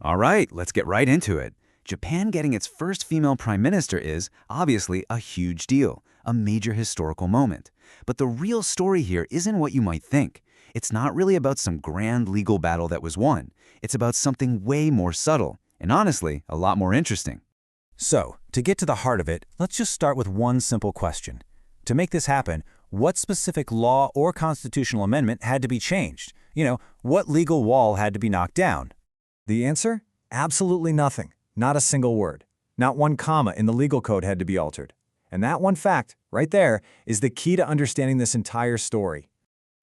All right, let's get right into it. Japan getting its first female prime minister is, obviously, a huge deal, a major historical moment. But the real story here isn't what you might think. It's not really about some grand legal battle that was won. It's about something way more subtle, and honestly, a lot more interesting. So, to get to the heart of it, let's just start with one simple question. To make this happen, what specific law or constitutional amendment had to be changed? What legal wall had to be knocked down? The answer? Absolutely nothing. Not a single word. Not one comma in the legal code had to be altered. And that one fact, right there, is the key to understanding this entire story.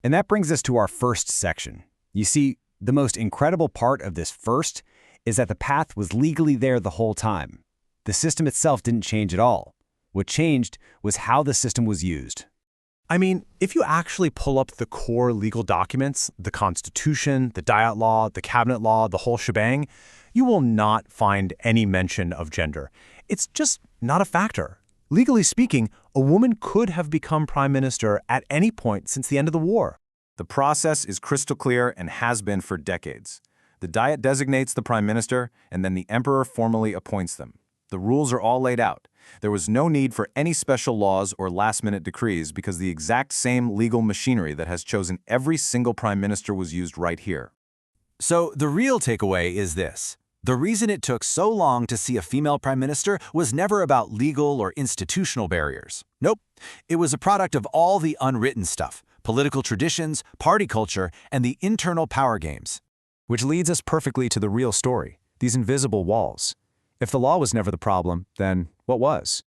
And that brings us to our first section. You see, the most incredible part of this first is that the path was legally there the whole time. The system itself didn't change at all. What changed was how the system was used. I mean, if you actually pull up the core legal documents, the Constitution, the Diet Law, the Cabinet Law, the whole shebang, you will not find any mention of gender. It's just not a factor. Legally speaking, a woman could have become prime minister at any point since the end of the war. The process is crystal clear and has been for decades. The Diet designates the prime minister, and then the emperor formally appoints them. The rules are all laid out. There was no need for any special laws or last-minute decrees because the exact same legal machinery that has chosen every single prime minister was used right here. So the real takeaway is this. The reason it took so long to see a female prime minister was never about legal or institutional barriers. Nope. It was a product of all the unwritten stuff, political traditions, party culture, and the internal power games. Which leads us perfectly to the real story, these invisible walls. If the law was never the problem, then what was?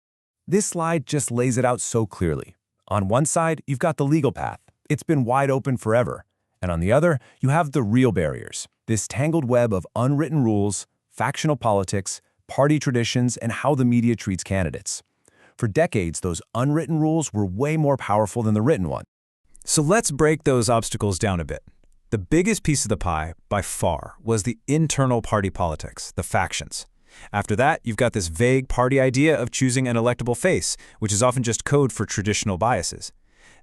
This slide just lays it out so clearly. On one side, you've got the legal path. It's been wide open forever. And on the other, you have the real barriers, this tangled web of unwritten rules, factional politics, party traditions, and how the media treats candidates. For decades, those unwritten rules were way more powerful than the written one. So let's break those obstacles down a bit. The biggest piece of the pie, by far, was the internal party politics, the factions. After that, you've got this vague party idea of choosing an electable face, which is often just code for traditional biases.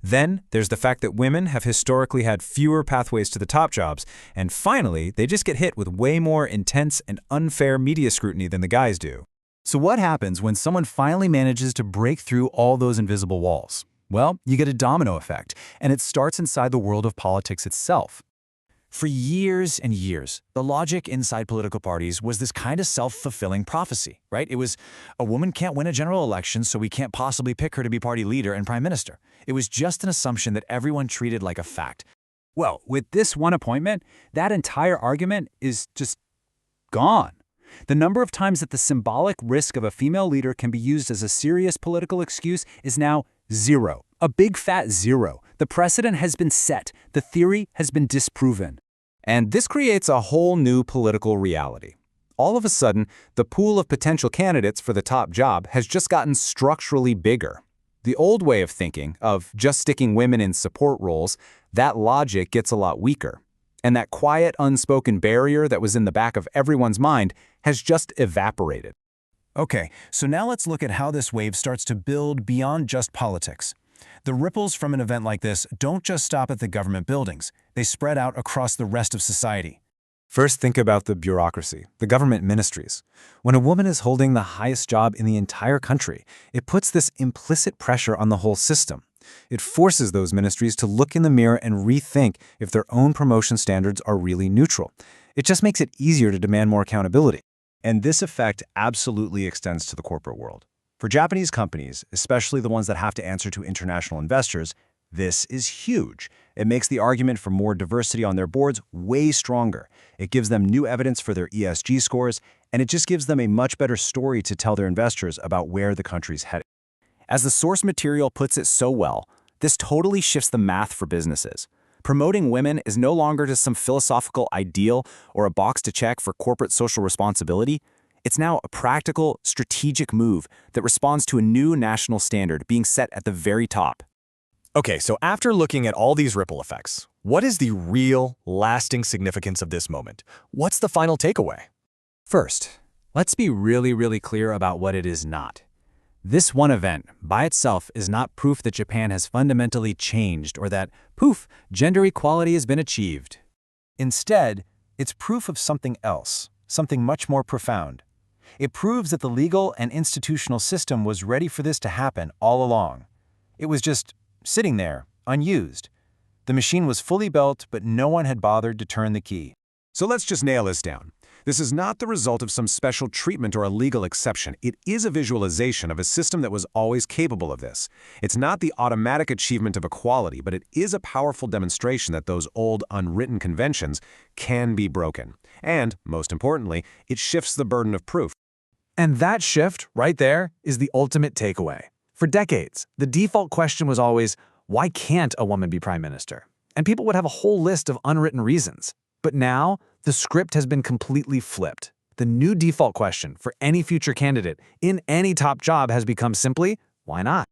Then, there's the fact that women have historically had fewer pathways to the top jobs, and finally, they just get hit with way more intense and unfair media scrutiny than the guys do. So what happens when someone finally manages to break through all those invisible walls? Well, you get a domino effect, and it starts inside the world of politics itself. For years and years, the logic inside political parties was this kind of self-fulfilling prophecy, right? It was, a woman can't win a general election, so we can't possibly pick her to be party leader and prime minister. It was just an assumption that everyone treated like a fact. Well, with this one appointment, that entire argument is just gone. The number of times that the symbolic risk of a female leader can be used as a serious political excuse is now zero. A big fat zero. The precedent has been set. The theory has been disproven. And this creates a whole new political reality. All of a sudden, the pool of potential candidates for the top job has just gotten structurally bigger. The old way of thinking, of just sticking women in support roles, that logic gets a lot weaker. And that quiet, unspoken barrier that was in the back of everyone's mind has just evaporated. Okay, so now let's look at how this wave starts to build beyond just politics. The ripples from an event like this don't just stop at the government buildings. They spread out across the rest of society. First, think about the bureaucracy, the government ministries. When a woman is holding the highest job in the entire country, it puts this implicit pressure on the whole system. It forces those ministries to look in the mirror and rethink if their own promotion standards are really neutral. It just makes it easier to demand more accountability. And this effect absolutely extends to the corporate world. For Japanese companies, especially the ones that have to answer to international investors, this is huge. It makes the argument for more diversity on their boards way stronger. It gives them new evidence for their ESG scores, and it just gives them a much better story to tell their investors about where the country's headed. As the source material puts it so well, this totally shifts the math for businesses. Promoting women is no longer just some philosophical ideal or a box to check for corporate social responsibility. It's now a practical, strategic move that responds to a new national standard being set at the very top. Okay, so after looking at all these ripple effects, what is the real, lasting significance of this moment? What's the final takeaway? First, let's be really clear about what it is not. This one event, by itself, is not proof that Japan has fundamentally changed or that, poof, gender equality has been achieved. Instead, it's proof of something else, something much more profound. It proves that the legal and institutional system was ready for this to happen all along. It was just sitting there, unused. The machine was fully built, but no one had bothered to turn the key. So let's just nail this down. This is not the result of some special treatment or a legal exception. It is a visualization of a system that was always capable of this. It's not the automatic achievement of equality, but it is a powerful demonstration that those old, unwritten conventions can be broken. And, most importantly, it shifts the burden of proof. And that shift, right there, is the ultimate takeaway. For decades, the default question was always, why can't a woman be prime minister? And people would have a whole list of unwritten reasons. But now, the script has been completely flipped. The new default question for any future candidate in any top job has become simply, why not?